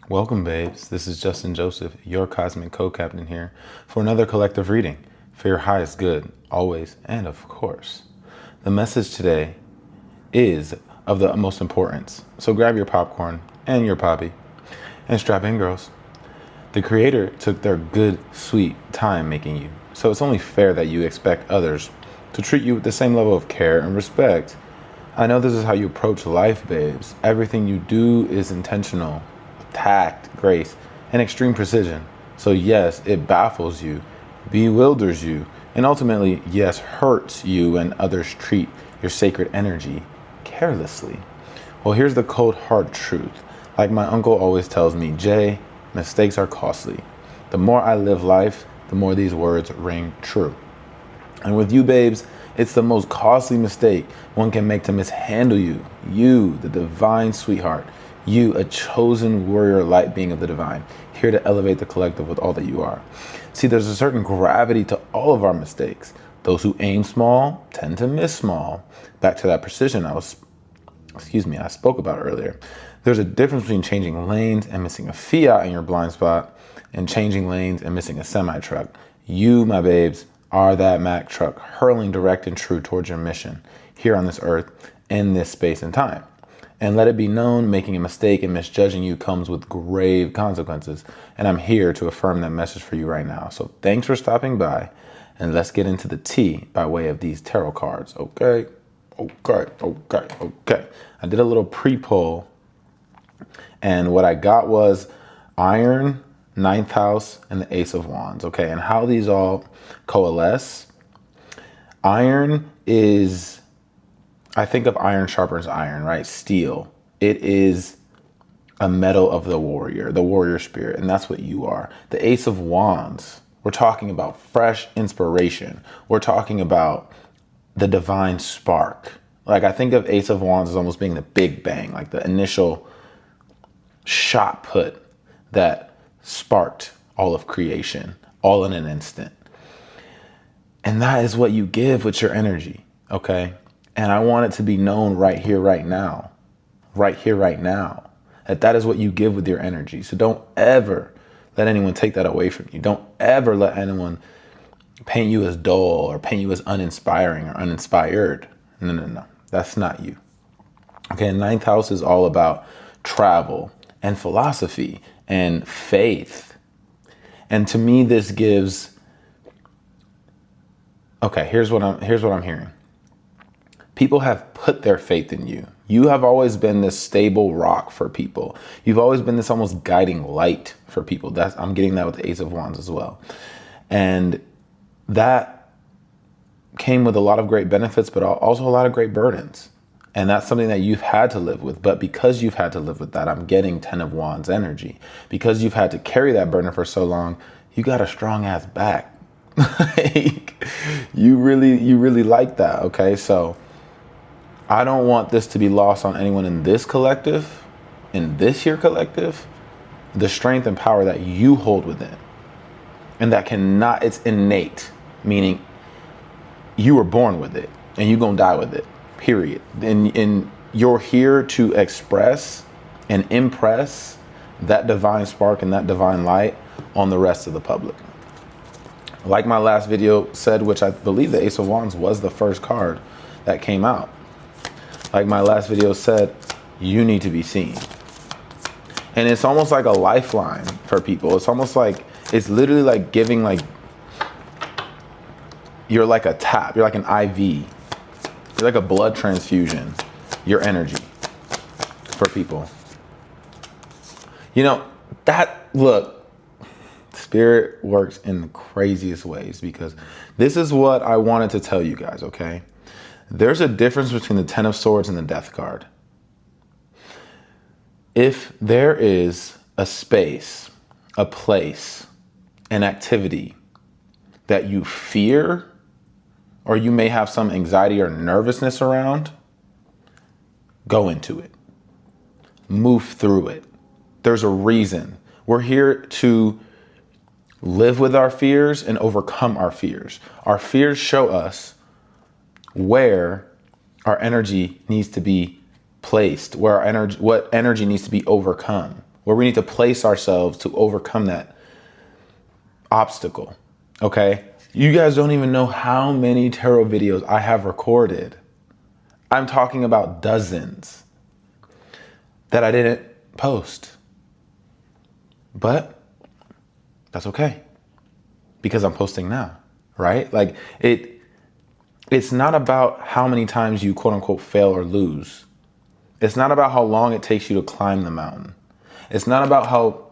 Welcome, babes. This is Justin Joseph, your cosmic co-captain here for another collective reading for your highest good, always and of course. The message today is of the utmost importance. So grab your popcorn and your poppy and strap in, girls. The Creator took their good, sweet time making you. So it's only fair that you expect others to treat you with the same level of care and respect. I know this is how you approach life, babes. Everything you do is intentional, tact, grace, and extreme precision. So yes, it baffles you, bewilders you, and ultimately, yes, hurts you when others treat your sacred energy carelessly. Well, here's the cold, hard truth. Like my uncle always tells me, Jay, mistakes are costly. The more I live life, the more these words ring true. And with you, babes, it's the most costly mistake one can make to mishandle you. You, the divine sweetheart. You, a chosen warrior light being of the divine, here to elevate the collective with all that you are. See, there's a certain gravity to all of our mistakes. Those who aim small tend to miss small. Back to that precision I spoke about earlier. There's a difference between changing lanes and missing a Fiat in your blind spot and changing lanes and missing a semi-truck. You, my babes, are that Mack truck hurling direct and true towards your mission here on this earth in this space and time. And let it be known, making a mistake and misjudging you comes with grave consequences. And I'm here to affirm that message for you right now. So thanks for stopping by, and let's get into the tea by way of these tarot cards. Okay. I did a little pre-poll, and what I got was Iron, Ninth House, and the Ace of Wands. Okay, and how these all coalesce. Iron is, I think of iron sharpens iron, right? Steel. It is a metal of the warrior spirit, and that's what you are. The Ace of Wands, we're talking about fresh inspiration. We're talking about the divine spark. Like, I think of Ace of Wands as almost being the big bang, like the initial shot put that sparked all of creation, all in an instant. And that is what you give with your energy, okay? And I want it to be known right here, right now, that is what you give with your energy. So don't ever let anyone take that away from you. Don't ever let anyone paint you as dull or paint you as uninspiring or uninspired. No. That's not you. Okay, and Ninth House is all about travel and philosophy and faith. And to me, this gives, okay, here's what I'm hearing. People have put their faith in you. You have always been this stable rock for people. You've always been this almost guiding light for people. I'm getting that with the Ace of Wands as well. And that came with a lot of great benefits, but also a lot of great burdens. And that's something that you've had to live with. But because you've had to live with that, I'm getting 10 of Wands energy. Because you've had to carry that burden for so long, you got a strong ass back. Like, you really like that, okay? So I don't want this to be lost on anyone in this collective, in this here collective, the strength and power that you hold within. And that it's innate, meaning you were born with it and you're gonna die with it, period. And you're here to express and impress that divine spark and that divine light on the rest of the public. Like my last video said, which I believe the Ace of Wands was the first card that came out. Like my last video said, you need to be seen. And it's almost like a lifeline for people. It's almost like, it's literally like giving, like, you're like a tap, you're like an IV. You're like a blood transfusion, your energy for people. You know, look, Spirit works in the craziest ways, because this is what I wanted to tell you guys, okay? There's a difference between the Ten of Swords and the Death card. If there is a space, a place, an activity that you fear, or you may have some anxiety or nervousness around, go into it. Move through it. There's a reason. We're here to live with our fears and overcome our fears. Our fears show us where our energy needs to be placed, what energy needs to be overcome, where we need to place ourselves to overcome that obstacle. Okay? You guys don't even know how many tarot videos I have recorded. I'm talking about dozens that I didn't post. But that's okay, because I'm posting now, right? Like it's not about how many times you quote unquote fail or lose. It's not about how long it takes you to climb the mountain. It's not about how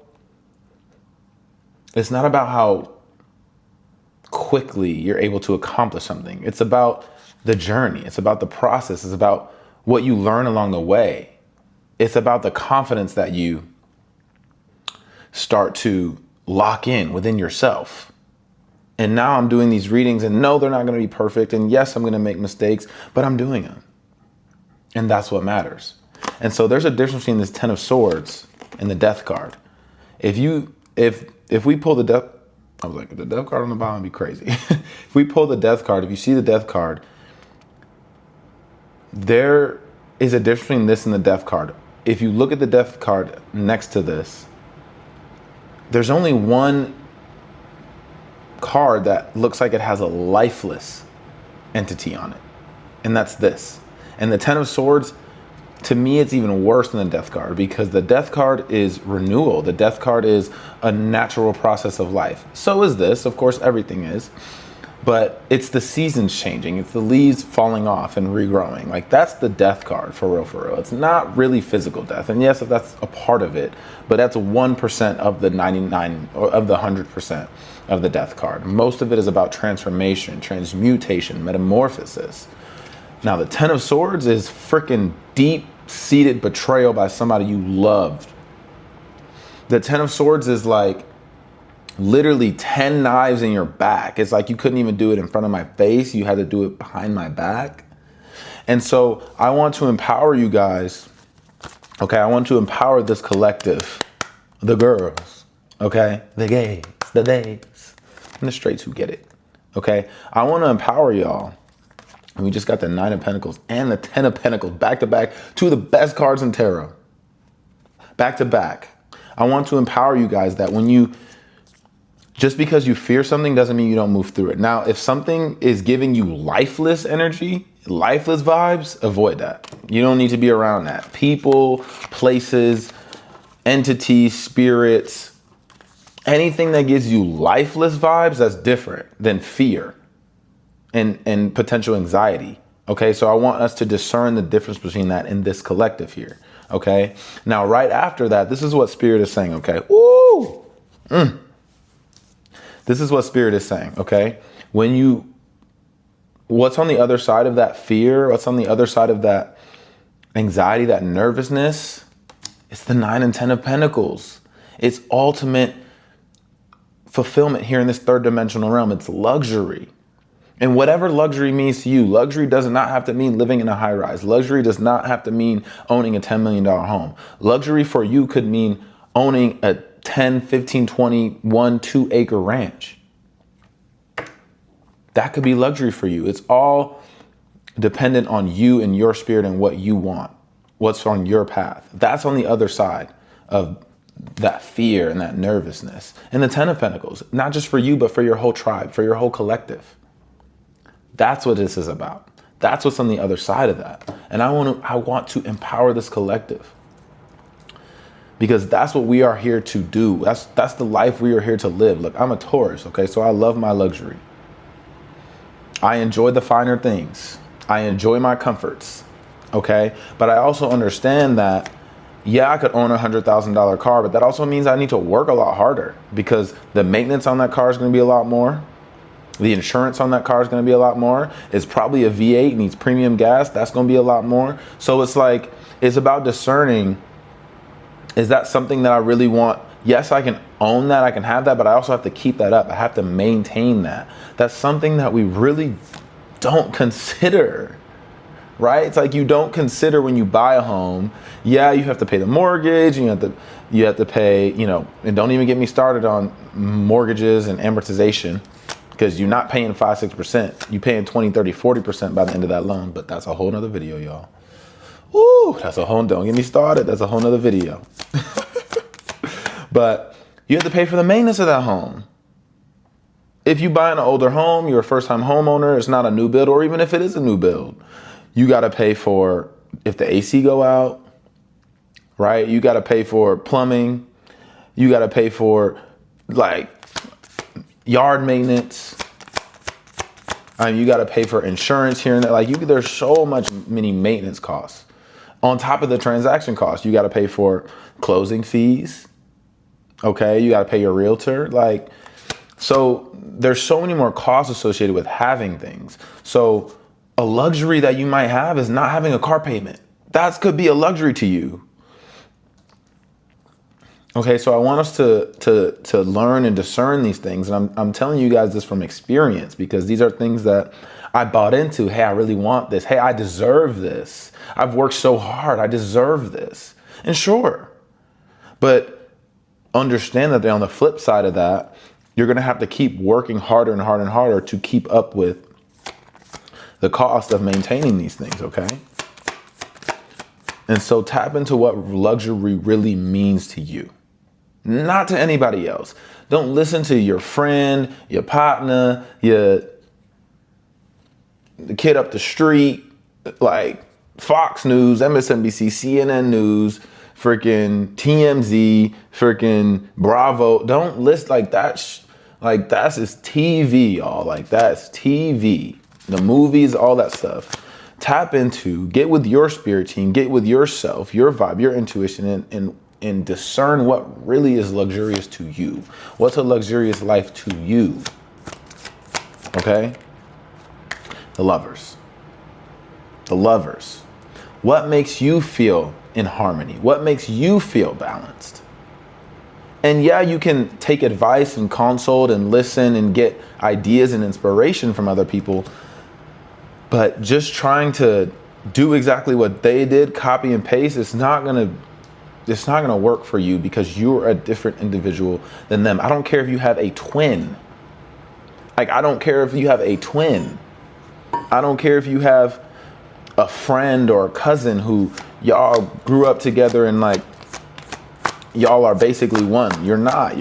quickly you're able to accomplish something. It's about the journey. It's about the process. It's about what you learn along the way. It's about the confidence that you start to lock in within yourself. And now I'm doing these readings, and no, they're not going to be perfect. And yes, I'm going to make mistakes, but I'm doing them. And that's what matters. And so there's a difference between this 10 of Swords and the Death card. If we pull the Death, I was like, the Death card on the bottom would be crazy. If we pull the Death card, if you see the Death card, there is a difference between this and the Death card. If you look at the Death card next to this, there's only one card that looks like it has a lifeless entity on it, and that's this. And the 10 of Swords, to me, it's even worse than the Death card, because the Death card is renewal. The Death card is a natural process of life. So is this, of course, everything is. But it's the seasons changing. It's the leaves falling off and regrowing. Like, that's the Death card, for real, for real. It's not really physical death. And yes, that's a part of it, but that's 1% of the 99, or of the 100% of the Death card. Most of it is about transformation, transmutation, metamorphosis. Now, the 10 of Swords is freaking deep-seated betrayal by somebody you loved. The 10 of Swords is like literally 10 knives in your back. It's like you couldn't even do it in front of my face. You had to do it behind my back. And so I want to empower you guys. Okay, I want to empower this collective, the girls, okay, the gays, the theys, and the straights who get it. Okay, I want to empower y'all. And we just got the 9 of Pentacles and the 10 of Pentacles back to back, two of the best cards in tarot. Back to back. I want to empower you guys that when you, just because you fear something doesn't mean you don't move through it. Now, if something is giving you lifeless energy, lifeless vibes, avoid that. You don't need to be around that. People, places, entities, spirits, anything that gives you lifeless vibes, that's different than fear and potential anxiety. Okay, so I want us to discern the difference between that in this collective here. Okay, now right after that, this is what Spirit is saying. Okay, woo! This is what Spirit is saying. Okay, what's on the other side of that fear? What's on the other side of that anxiety, that nervousness? It's the 9 and 10 of Pentacles. It's ultimate fulfillment here in this third dimensional realm. It's luxury. And whatever luxury means to you, luxury does not have to mean living in a high rise. Luxury does not have to mean owning a $10 million home. Luxury for you could mean owning a 10, 15, 20, 1, 2 acre ranch. That could be luxury for you. It's all dependent on you and your spirit and what you want, what's on your path. That's on the other side of that fear and that nervousness. And the 10 of Pentacles, not just for you, but for your whole tribe, for your whole collective. That's what this is about. That's what's on the other side of that. And I want to empower this collective, because that's what we are here to do. That's the life we are here to live. Look, I'm a Taurus, okay? So I love my luxury. I enjoy the finer things. I enjoy my comforts, okay? But I also understand that, yeah, I could own a $100,000 car, but that also means I need to work a lot harder, because the maintenance on that car is going to be a lot more. The insurance on that car is going to be a lot more. It's probably a V8, needs premium gas. That's going to be a lot more. So it's like, it's about discerning, is that something that I really want? Yes, I can own that. I can have that, but I also have to keep that up. I have to maintain that. That's something that we really don't consider, right? It's like you don't consider when you buy a home. Yeah, you have to pay the mortgage. You have to pay, and don't even get me started on mortgages and amortization, because you're not paying 5-6%. You're paying 20, 30, 40% by the end of that loan. But that's a whole nother video, y'all. Ooh, don't get me started. That's a whole nother video. But you have to pay for the maintenance of that home. If you buy an older home, you're a first-time homeowner, it's not a new build, or even if it is a new build, you got to pay for if the AC go out, right? You got to pay for plumbing. You got to pay for like yard maintenance. You got to pay for insurance here and there. Like there's so many maintenance costs. On top of the transaction costs, you got to pay for closing fees. Okay, you got to pay your realtor. So there's so many more costs associated with having things. So a luxury that you might have is not having a car payment. That could be a luxury to you. Okay, so I want us to learn and discern these things. And I'm telling you guys this from experience, because these are things that I bought into. Hey, I really want this. Hey, I deserve this. I've worked so hard. I deserve this. And sure, but understand that on the flip side of that, you're going to have to keep working harder and harder and harder to keep up with the cost of maintaining these things, okay? And so tap into what luxury really means to you, not to anybody else. Don't listen to your friend, your partner, the kid up the street, like Fox News, MSNBC, CNN News, freaking TMZ, freaking Bravo. Don't list like that. That's just TV, y'all. Like that's TV. The movies, all that stuff. Tap into, get with your spirit team, get with yourself, your vibe, your intuition, and discern what really is luxurious to you. What's a luxurious life to you? Okay? The lovers. The lovers. What makes you feel in harmony? What makes you feel balanced? And yeah, you can take advice and consult and listen and get ideas and inspiration from other people, but just trying to do exactly what they did, copy and paste, it's not gonna work for you, because you're a different individual than them. I don't care if you have a twin. I don't care if you have a twin. I don't care if you have a friend or a cousin who y'all grew up together and y'all are basically one. You're not.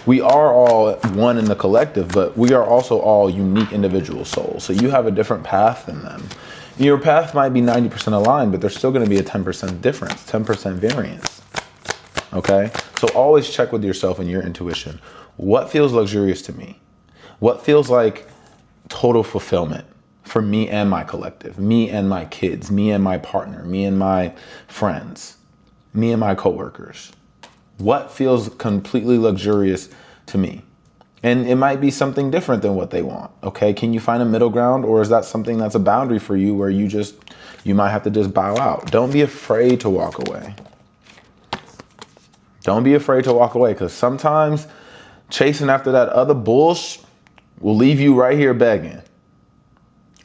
We are all one in the collective, but we are also all unique individual souls. So you have a different path than them. Your path might be 90% aligned, but there's still going to be a 10% difference, 10% variance. Okay? So always check with yourself and your intuition. What feels luxurious to me? What feels like total fulfillment for me and my collective, me and my kids, me and my partner, me and my friends, me and my coworkers? What feels completely luxurious to me? And it might be something different than what they want. Okay, can you find a middle ground, or is that something that's a boundary for you where you might have to just bow out? Don't be afraid to walk away. Don't be afraid to walk away, because sometimes chasing after that other bullshit will leave you right here begging,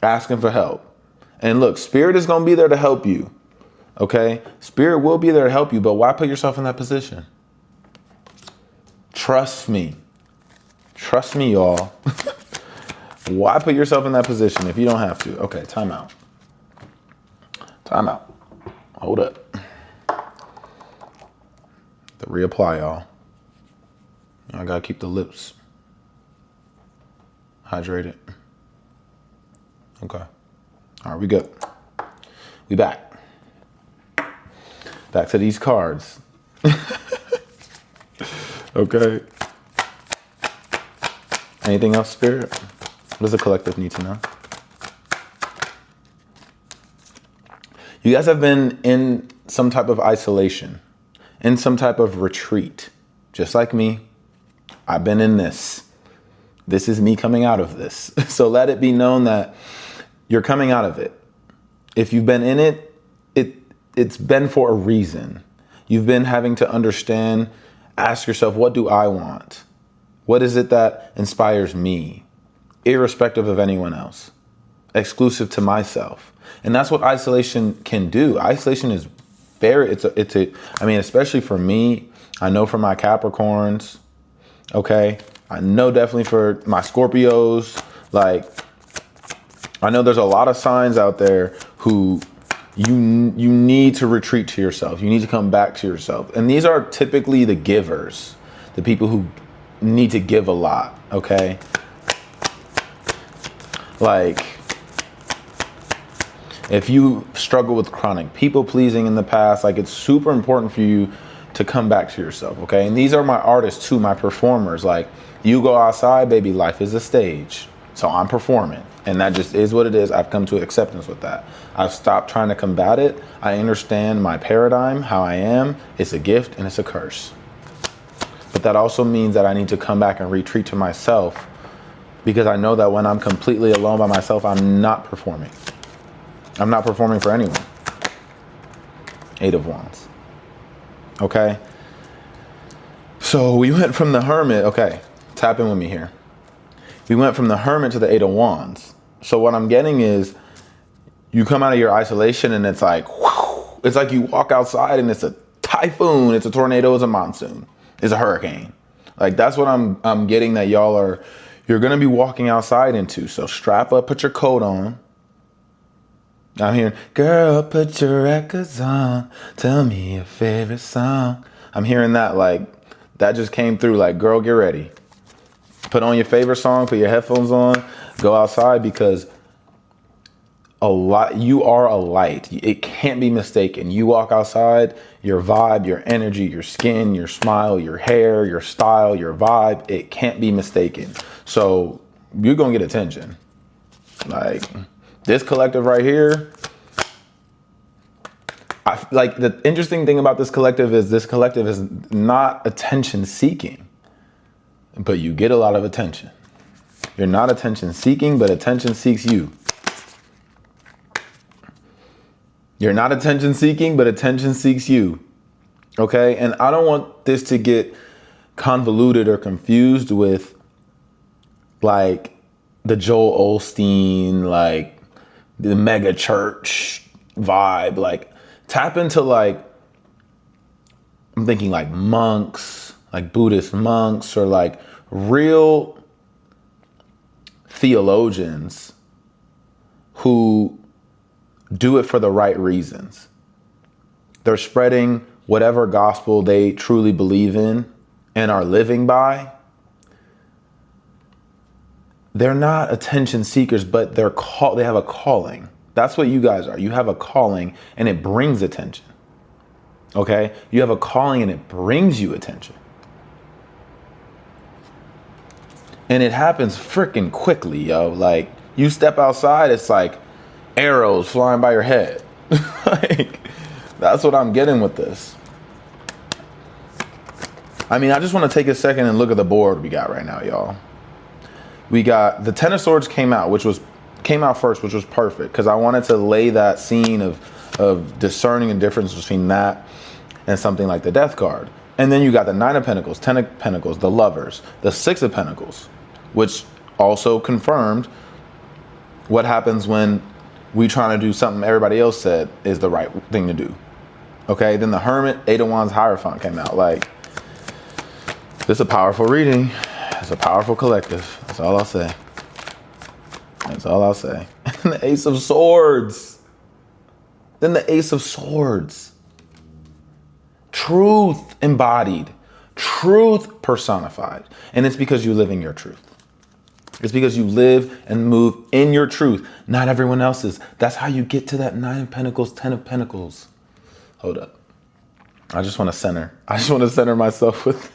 asking for help. And look, Spirit is going to be there to help you. Okay? Spirit will be there to help you, but why put yourself in that position? Trust me. Trust me, y'all. Why put yourself in that position if you don't have to? Okay, time out. Time out. Hold up. To reapply, y'all. I gotta keep the lips hydrated. Okay. All right, we good. We back. Back to these cards. Okay. Anything else, Spirit? What does the collective need to know? You guys have been in some type of isolation, in some type of retreat, just like me. I've been in this. This is me coming out of this. So let it be known that you're coming out of it. If you've been in it, it's been for a reason. You've been having to understand, ask yourself, what do I want? What is it that inspires me, irrespective of anyone else, exclusive to myself? And that's what isolation can do. Isolation is especially for me, I know for my Capricorns, okay? I know definitely for my Scorpios, I know there's a lot of signs out there who you need to retreat to yourself. You need to come back to yourself. And these are typically the givers. the people who need to give a lot, okay? Like, if you struggle with chronic people pleasing in the past, like, it's super important for you to come back to yourself, okay? And these are my artists too, my performers. Like, you go outside, baby, life is a stage. So I'm performing, and that just is what it is. I've come to acceptance with that. I've stopped trying to combat it. I understand my paradigm, how I am. It's a gift and it's a curse. But that also means that I need to come back and retreat to myself, because I know that when I'm completely alone by myself, I'm not performing. I'm not performing for anyone. 8 of Wands. Okay? So we went from the Hermit. Okay, tap in with me here. We went from the Hermit to the 8 of Wands. So what I'm getting is, you come out of your isolation and it's like, whew, it's like you walk outside and it's a typhoon, it's a tornado, it's a monsoon, it's a hurricane. Like, that's what I'm getting that you're gonna be walking outside into. So strap up, put your coat on. I'm hearing, girl, put your records on, tell me your favorite song. I'm hearing that, like, that just came through, like, girl, get ready. Put on your favorite song, put your headphones on, go outside, because you are a light. It can't be mistaken. You walk outside, your vibe, your energy, your skin, your smile, your hair, your style, your vibe, it can't be mistaken. So you're gonna get attention. Like, this collective right here, like, the interesting thing about this collective is not attention seeking, but you get a lot of attention. You're not attention seeking, but attention seeks you. You're not attention seeking, but attention seeks you. Okay? And I don't want this to get convoluted or confused with, like, the Joel Osteen, like, the mega church vibe. Like, tap into, like, I'm thinking like monks, like Buddhist monks, or like real theologians who do it for the right reasons. They're spreading whatever gospel they truly believe in and are living by. They're not attention seekers, but they have a calling. That's what you guys are. You have a calling and it brings attention. Okay? You have a calling and it brings you attention. And it happens freaking quickly, yo. Like, you step outside, it's like arrows flying by your head. Like, that's what I'm getting with this. I mean, I just want to take a second and look at the board we got right now, y'all. We got the Ten of Swords came out first, which was perfect, because I wanted to lay that scene of discerning the difference between that and something like the Death card. And then you got the Nine of Pentacles, Ten of Pentacles, the Lovers, the Six of Pentacles, which also confirmed what happens when we trying to do something everybody else said is the right thing to do. Okay, then the Hermit, Eight of Wands, Hierophant came out. Like, this is a powerful reading. It's a powerful collective. That's all I'll say. That's all I'll say. And the Ace of Swords. Then the Ace of Swords. Truth embodied. Truth personified. And it's because you live in your truth. It's because you live and move in your truth, not everyone else's. That's how you get to that Nine of Pentacles, Ten of Pentacles. Hold up. I just want to center. I just want to center myself with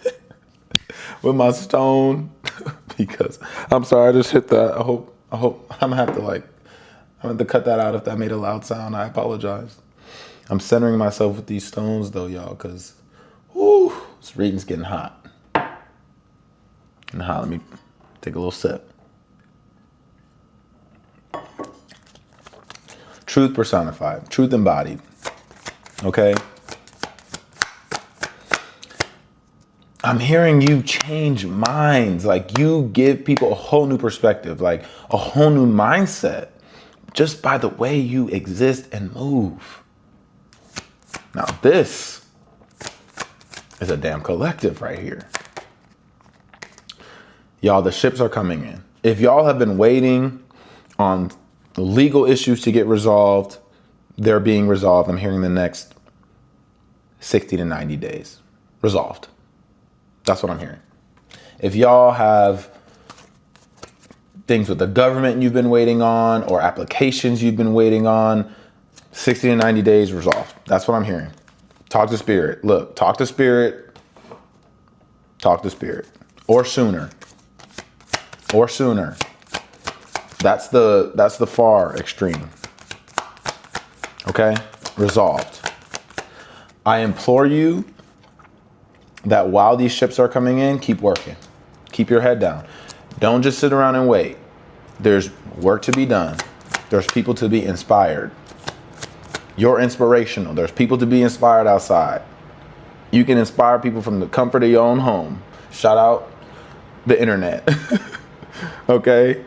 my stone, because I'm sorry, I just hit that. I hope I'm gonna have to cut that out if that made a loud sound. I apologize. I'm centering myself with these stones though, y'all, because this reading's getting hot. Let me take a little sip. Truth personified, truth embodied. Okay? I'm hearing you change minds. Like, you give people a whole new perspective, like a whole new mindset, just by the way you exist and move. Now, this is a damn collective right here. Y'all, the ships are coming in. If y'all have been waiting on the legal issues to get resolved, they're being resolved. I'm hearing the next 60 to 90 days. Resolved. That's what I'm hearing. If y'all have things with the government you've been waiting on, or applications you've been waiting on, 60 to 90 days resolved. That's what I'm hearing. Talk to spirit. Look, talk to spirit. Talk to spirit. Or sooner. Or sooner. That's the far extreme. Okay? Resolved. I implore you that while these ships are coming in, keep working. Keep your head down. Don't just sit around and wait. There's work to be done. There's people to be inspired. You're inspirational. There's people to be inspired outside. You can inspire people from the comfort of your own home. Shout out the internet. Okay?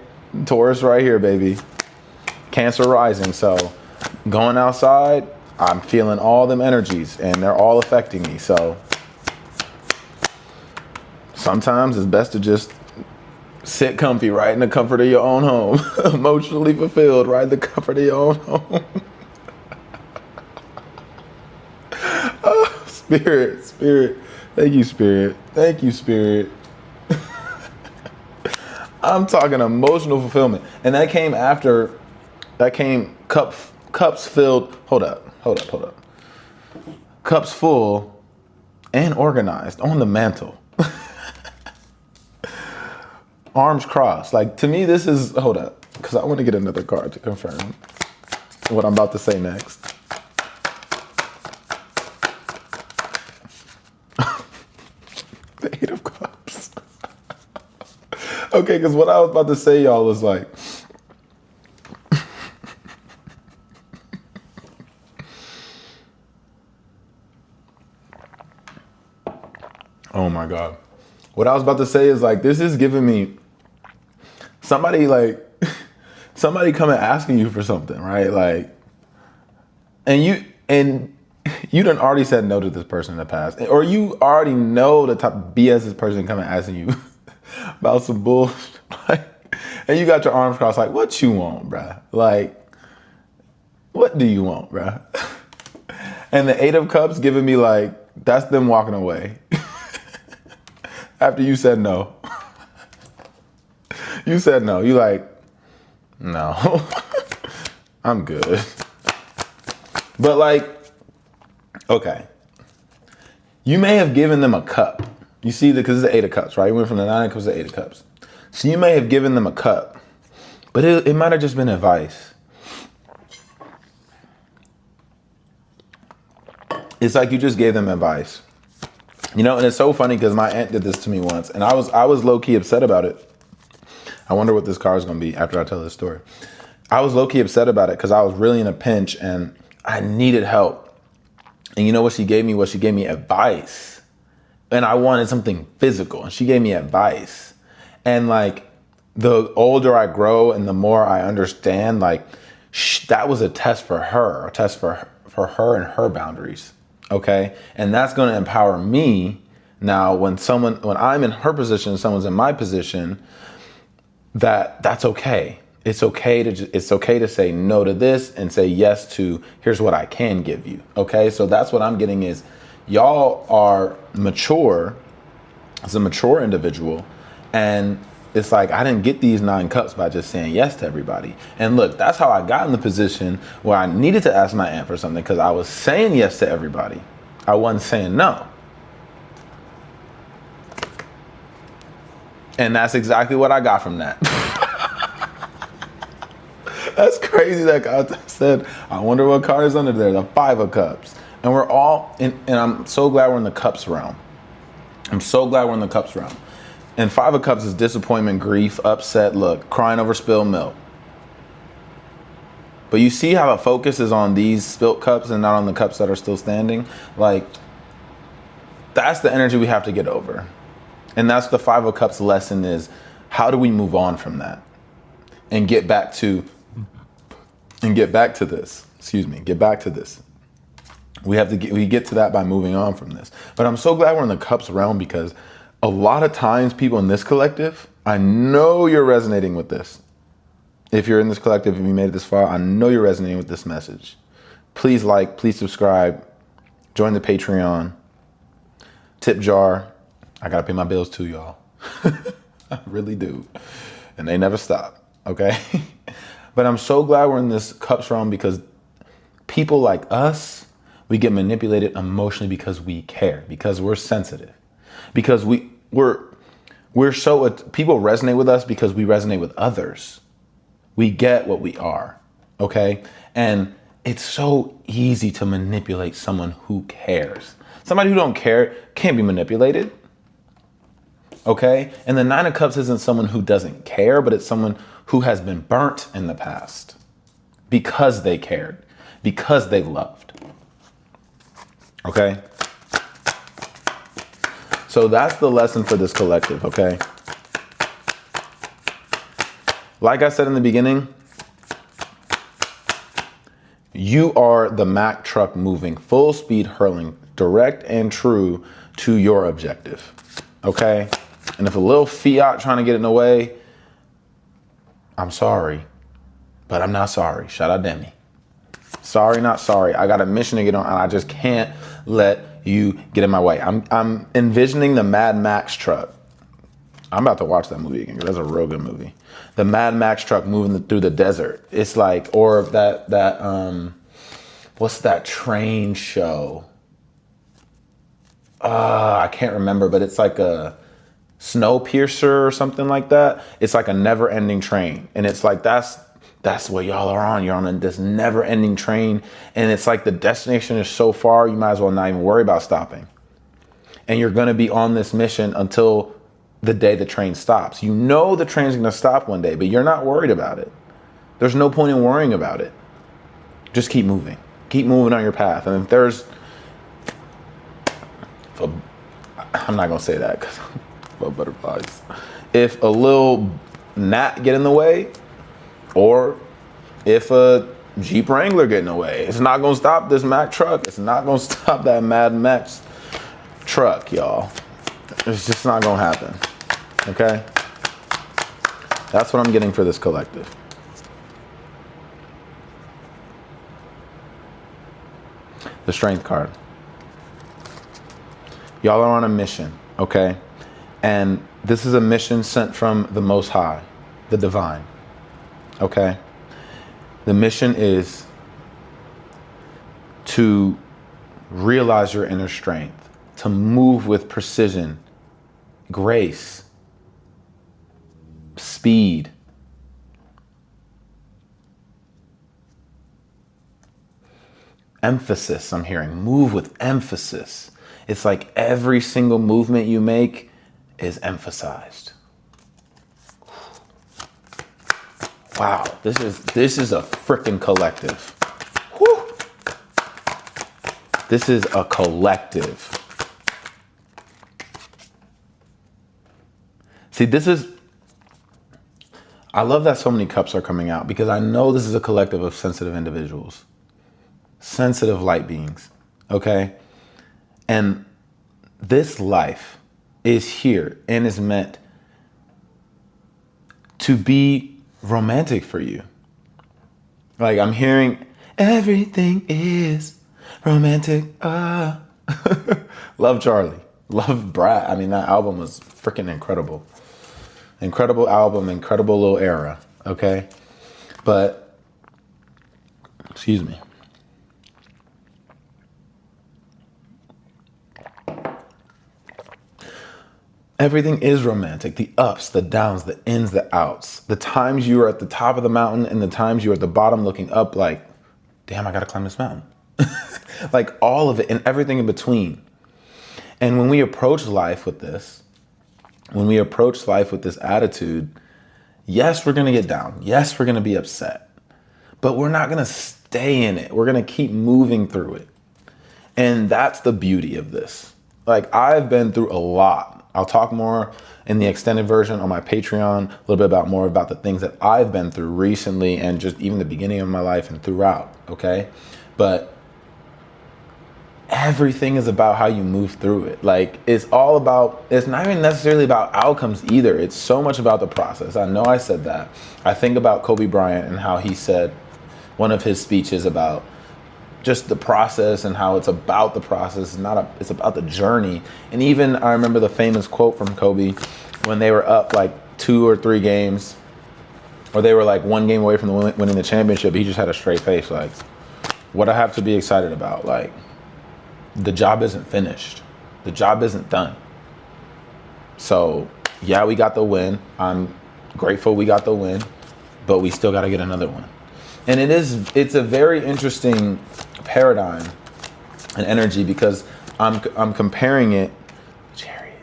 Taurus right here, baby. Cancer rising. So going outside, I'm feeling all them energies and they're all affecting me. So sometimes it's best to just sit comfy right in the comfort of your own home. Emotionally fulfilled right in the comfort of your own home. Oh, spirit. Thank you, spirit. Thank you, spirit. I'm talking emotional fulfillment. And that came cups filled. Hold up. Cups full and organized on the mantle. Arms crossed. Like, to me, this is, hold up, because I want to get another card to confirm what I'm about to say next. The Eight of Cups. Okay, because what I was about to say, y'all, was like, oh my God. What I was about to say is like, this is giving me somebody coming asking you for something, right? Like, and you done already said no to this person in the past, or you already know the type of BS this person coming asking you about some bullshit. Like, and you got your arms crossed, like, what you want, bruh? Like, what do you want, bruh? And the Eight of Cups giving me like, that's them walking away. After you said no. You said no. You like, no. I'm good. But like, okay. You may have given them a cup. You see, because it's the Eight of Cups, right? You went from the Nine of Cups to the Eight of Cups. So you may have given them a cup, but it might have just been advice. It's like you just gave them advice. You know, and it's so funny because my aunt did this to me once, and I was low-key upset about it. I wonder what this card is going to be after I tell this story. I was low-key upset about it because I was really in a pinch and I needed help. And you know what she gave me? She gave me advice. And I wanted something physical, and she gave me advice. And like, the older I grow and the more I understand, like, that was a test for her, a test for her and her boundaries. Okay. And that's going to empower me now when I'm in her position, someone's in my position, that's okay. It's okay to say no to this and say yes to, here's what I can give you. Okay. So that's what I'm getting is, y'all are mature as a mature individual. And it's like, I didn't get these 9 cups by just saying yes to everybody. And look, that's how I got in the position where I needed to ask my aunt for something, because I was saying yes to everybody. I wasn't saying no. And that's exactly what I got from that. That's crazy that God said, I wonder what card is under there, the 5 of Cups. And we're all, and I'm so glad we're in the Cups realm. I'm so glad we're in the Cups realm. And 5 of Cups is disappointment, grief, upset, look, crying over spilled milk. But you see how the focus is on these spilt cups and not on the cups that are still standing? Like, that's the energy we have to get over. And that's the 5 of Cups lesson is, how do we move on from that? And get back to this. Excuse me, get back to this. We get to that by moving on from this. But I'm so glad we're in the Cups realm, because a lot of times people in this collective, I know you're resonating with this. If you're in this collective, if you made it this far, I know you're resonating with this message. Please like, please subscribe, join the Patreon, tip jar, I gotta pay my bills too, y'all. I really do. And they never stop, okay? But I'm so glad we're in this cups realm because people like us, we get manipulated emotionally because we care, because we're sensitive, because we're so, people resonate with us because we resonate with others. We get what we are, okay? And it's so easy to manipulate someone who cares. Somebody who don't care can't be manipulated, okay? And the Nine of Cups isn't someone who doesn't care, but it's someone who has been burnt in the past because they cared, because they loved, okay? So that's the lesson for this collective, okay? Like I said in the beginning, you are the Mack truck moving full speed, hurling direct and true to your objective, okay? And if a little fiat trying to get in the way, I'm sorry, but I'm not sorry. Shout out Demi. Sorry, not sorry. I got a mission to get on and I just can't let you get in my way. I'm envisioning the Mad Max truck. I'm about to watch that movie again because that's a real good movie. The Mad Max truck moving through the desert. It's like, or that what's that train show? I can't remember, but it's like a Snowpiercer or something like that. It's like a never-ending train, and it's like that's what y'all are on. You're on this never-ending train, and it's like the destination is so far, you might as well not even worry about stopping. And you're gonna be on this mission until the day the train stops. You know the train's gonna stop one day, but you're not worried about it. There's no point in worrying about it. Just keep moving. Keep moving on your path. And I'm not gonna say that because about butterflies. If a little gnat get in the way, or if a Jeep Wrangler get in the way, it's not gonna stop this Mack truck. It's not gonna stop that Mad Max truck, y'all. It's just not gonna happen, okay? That's what I'm getting for this collective. The Strength card. Y'all are on a mission, okay? And this is a mission sent from the Most High, the Divine, okay? The mission is to realize your inner strength, to move with precision, grace, speed. Emphasis, I'm hearing. Move with emphasis. It's like every single movement you make is emphasized. Wow, this is a freaking collective. Whew. This is a collective. See, I love that so many cups are coming out because I know this is a collective of sensitive individuals, sensitive light beings, okay? And this life is here and is meant to be romantic for you. Like I'm hearing everything is romantic. Love Charlie. Love Brat. I mean, that album was freaking incredible. Incredible album, incredible little era. Okay. But, excuse me. Everything is romantic. The ups, the downs, the ins, the outs. The times you are at the top of the mountain and the times you're at the bottom looking up like, damn, I gotta climb this mountain. Like all of it and everything in between. And when we approach life with this, attitude, yes, we're gonna get down. Yes, we're gonna be upset. But we're not gonna stay in it. We're gonna keep moving through it. And that's the beauty of this. Like I've been through a lot. I'll talk more in the extended version on my Patreon, a little bit more about the things that I've been through recently and just even the beginning of my life and throughout, okay? But everything is about how you move through it. Like it's not even necessarily about outcomes either. It's so much about the process. I know I said that. I think about Kobe Bryant and how he said one of his speeches about just the process and how it's about the process. It's about the journey. And even I remember the famous quote from Kobe when they were up like 2 or 3 games, or they were like 1 game away from winning the championship. He just had a straight face, like, what I have to be excited about. Like, the job isn't finished. The job isn't done. So yeah, we got the win. I'm grateful we got the win, but we still got to get another one. And it's a very interesting paradigm and energy, because I'm comparing it. Chariot.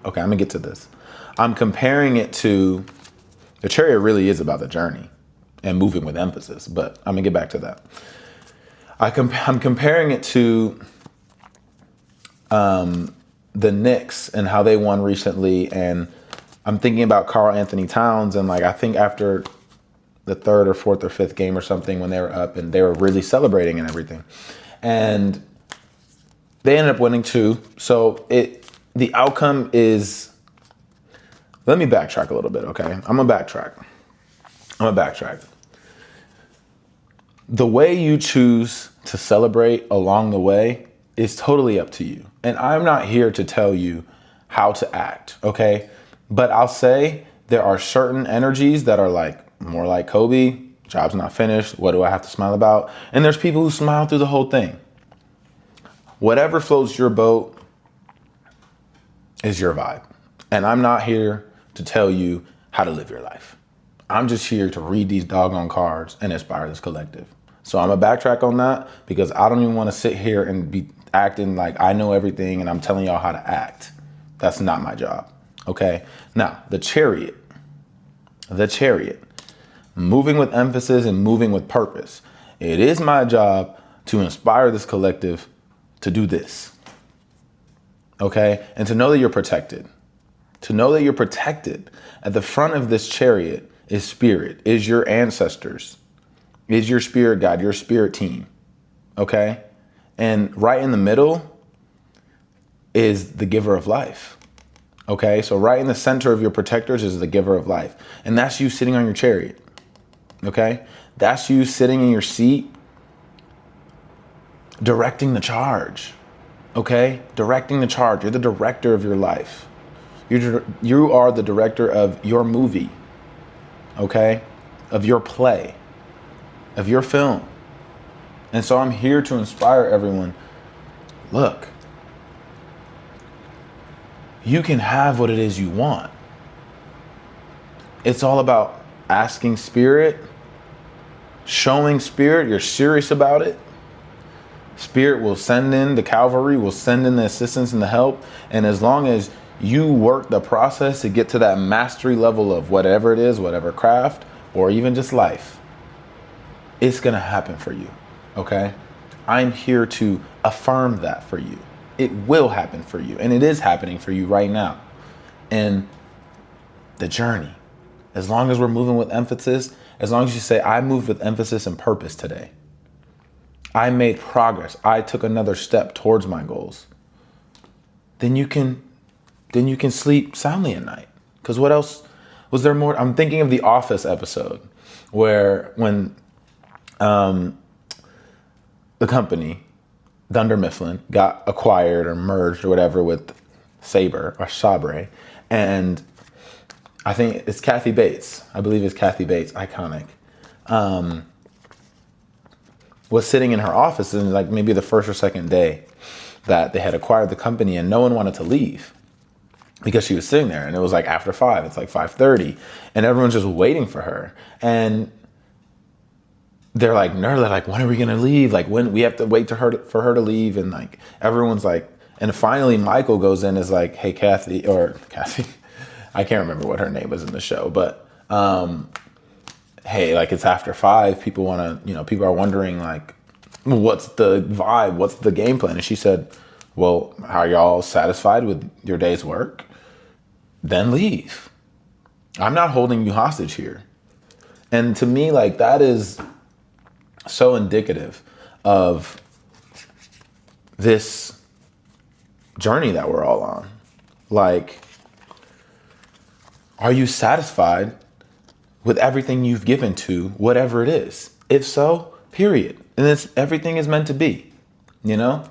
Okay, I'm gonna get to this. I'm comparing it to, the chariot really is about the journey and moving with emphasis, but I'm gonna get back to that. I'm comparing it to the Knicks and how they won recently, and I'm thinking about Karl Anthony Towns, and like, I think after the 3rd or 4th or 5th game or something, when they were up and they were really celebrating and everything, and they ended up winning 2. So the outcome is, let me backtrack a little bit, okay? I'm gonna backtrack. The way you choose to celebrate along the way is totally up to you. And I'm not here to tell you how to act, okay? But I'll say there are certain energies that are like more like Kobe, job's not finished, what do I have to smile about? And there's people who smile through the whole thing. Whatever floats your boat is your vibe. And I'm not here to tell you how to live your life. I'm just here to read these doggone cards and inspire this collective. So I'm gonna backtrack on that, because I don't even want to sit here and be acting like I know everything and I'm telling y'all how to act. That's not my job. Okay. Now, the chariot, moving with emphasis and moving with purpose. It is my job to inspire this collective to do this. Okay. And to know that you're protected. To know that you're protected. At the front of this chariot is spirit, is your ancestors, is your spirit guide, your spirit team. Okay. And right in the middle is the giver of life. Okay. So right in the center of your protectors is the giver of life. And that's you sitting on your chariot. Okay. That's you sitting in your seat, directing the charge. Okay. Directing the charge. You're the director of your life. You are the director of your movie. Okay. Of your play, of your film. And so I'm here to inspire everyone. Look, you can have what it is you want. It's all about asking spirit, showing spirit you're serious about it. Spirit will send in the cavalry, will send in the assistance and the help. And as long as you work the process to get to that mastery level of whatever it is, whatever craft, or even just life, it's going to happen for you. Okay. I'm here to affirm that for you. It will happen for you. And it is happening for you right now. And the journey, as long as we're moving with emphasis, as long as you say, I moved with emphasis and purpose today. I made progress. I took another step towards my goals. Then you can sleep soundly at night. Because what else was there more? I'm thinking of the Office episode where when the company, Dunder Mifflin, got acquired or merged or whatever with Sabre, and I think it's Kathy Bates. I believe it's Kathy Bates, iconic. Was sitting in her office in like maybe the first or second day that they had acquired the company, and no one wanted to leave because she was sitting there, and it was like after 5, it's like 5:30, and everyone's just waiting for her. And they're like, when are we gonna leave? Like, when we have to wait for her to leave, and like everyone's like, and finally Michael goes in, is like, hey Kathy, I can't remember what her name was in the show, but hey, like it's after 5, people are wondering like, what's the vibe, what's the game plan? And she said, well, are y'all satisfied with your day's work? Then leave. I'm not holding you hostage here. And to me, like, that is so indicative of this journey that we're all on. Like, are you satisfied with everything you've given to whatever it is? If so, period. And everything is meant to be, you know?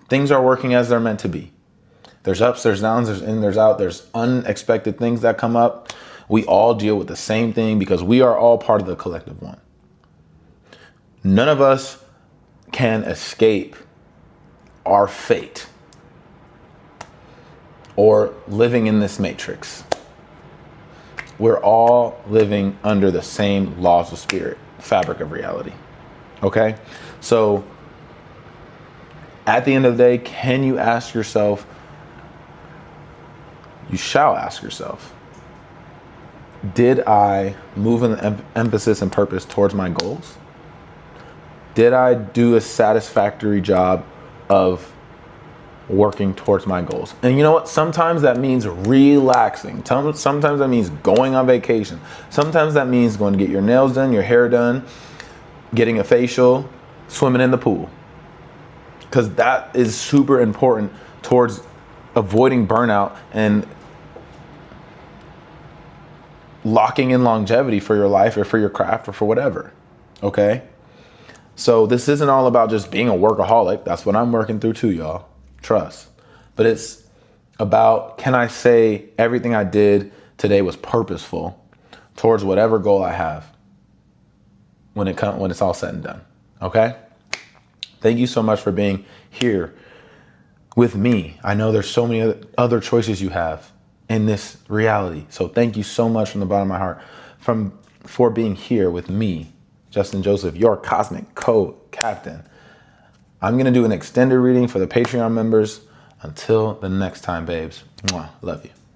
Things are working as they're meant to be. There's ups, there's downs, there's in, there's out, there's unexpected things that come up. We all deal with the same thing because we are all part of the collective one. None of us can escape our fate or living in this matrix. We're all living under the same laws of spirit, fabric of reality. Okay? So at the end of the day, can you ask yourself, you shall ask yourself, did I move an emphasis and purpose towards my goals? Did I do a satisfactory job of working towards my goals? And you know what? Sometimes that means relaxing. Sometimes that means going on vacation. Sometimes that means going to get your nails done, your hair done, getting a facial, swimming in the pool. Because that is super important towards avoiding burnout and locking in longevity for your life or for your craft or for whatever. Okay? So this isn't all about just being a workaholic. That's what I'm working through too, y'all. Trust. But it's about, can I say everything I did today was purposeful towards whatever goal I have when it's all said and done. Okay? Thank you so much for being here with me. I know there's so many other choices you have in this reality. So thank you so much from the bottom of my heart for being here with me, Justin Joseph, your cosmic co-captain. I'm going to do an extended reading for the Patreon members. Until the next time, babes. Mwah. Love you.